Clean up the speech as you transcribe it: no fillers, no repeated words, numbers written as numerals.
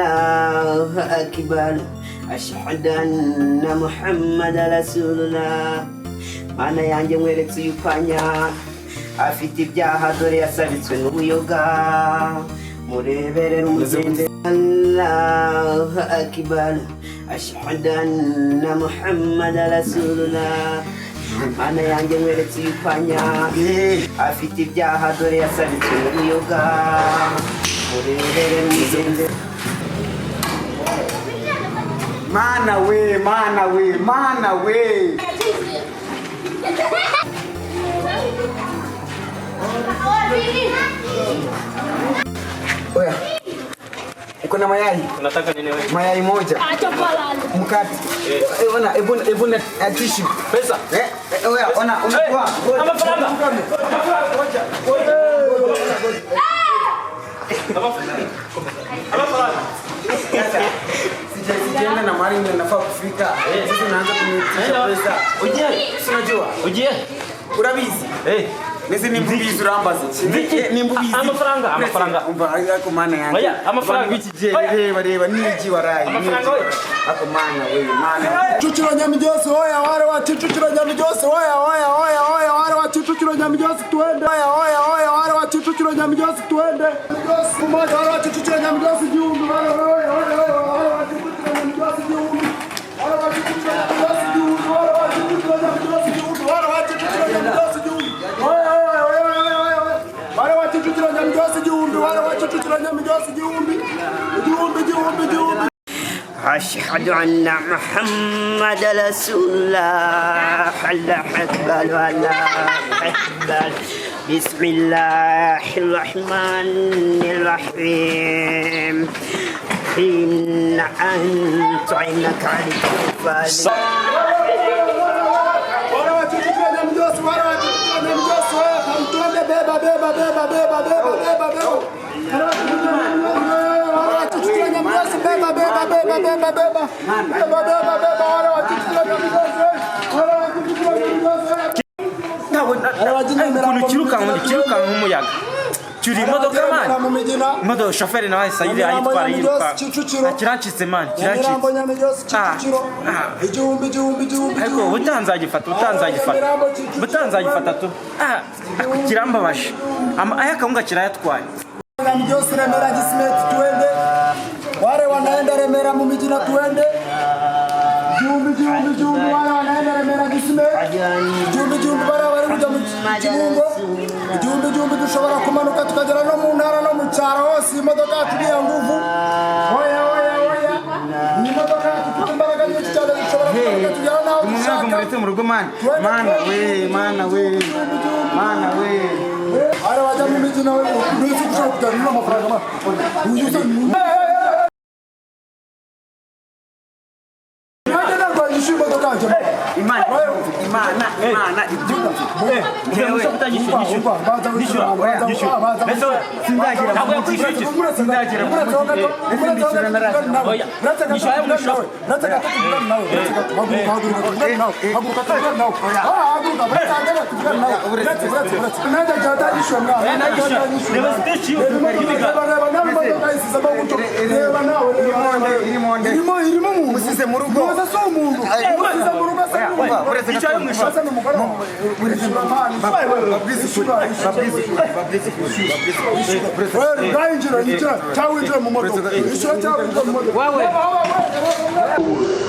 Allahu Akbar, ashhadu anna Muhammadan Rasulullah. Mana yanjye mweretse uyupanya afite ibyaha dore yasabitswe n'ubuyoga, murebere umugende. Allahu Akbar, ashhadu anna Muhammadan Rasulullah. Mana yanjye mweretse uyupanya afite ibyaha dore yasabitswe n'ubuyoga, murebere umugende. Mana we, mana we, mana we. Oya, uko na mayai? Unataka nini wewe? Mayai moja. Mkate. Ona, ebuna tissue. Pesa? Oya, ona, unatoa. Ama faranga. Ama faranga. Sijaenda na mali ninafaa kufika. Sasa naanza kunitisha pesa. Uje, unajua? Uje. Urabizi? Nisi ni mbubizi urambaze. Ni mbubizi. Amafaranga, amafaranga. Ako mana yangu. Oya, amafaranga. Reba niji warai. Amafaranga oya. Ako mana we, mana. Chuchura nyamijosi oya, wale wa chuchura nyamijosi oya, wale wa chuchura nyamijosi tuende. Oya, wale wa chuchura nyamijosi tuende. Mmoja wale wa chuchura nyamijosi juu, wale wa chuchura nyamijosi juu. Wale wa chuchura nyamijosi juu, wale wa chuchura nyamijosi juu, wale wa chuchura nyamijosi juu. Wale wa chuchura nyamijosi juu, wale wa chuchura nyamijosi juu. أشهد أن محمد رسول الله. الله أكبر الله أكبر. بسم الله الرحمن الرحيم. إن أنت عينك على الكفار. Kiruka nk'umuyaga. Cyuri imodoka mani. Imodoka shoferi nawe sayiri ayitwara yiruka. Kirancitse mani, kirancitse. Ariko utanzagifata tu. Kirambabaje. Aya kawunga kirayatwaye. Nyamijosi Remera Gisimenti tuende. Wale wanaenda Remera mu mijina tuende. Jumbi wale wanaenda Remera Gisimenti. Jumbi bara bari kuja mu Kibungo. Jumbi dushobora kumanuka tukagera no mu ntara no mu cyaro hose imodoka tubiya nguvu. Oya. Ni imodoka tukimbaraga nyinshi cyane dushobora kugera naho dushaka. Murete mu rugo man. Mana we. Wale waja mu mijina we. Nisi kushobora kugera amafaranga ma. Imana. Wow.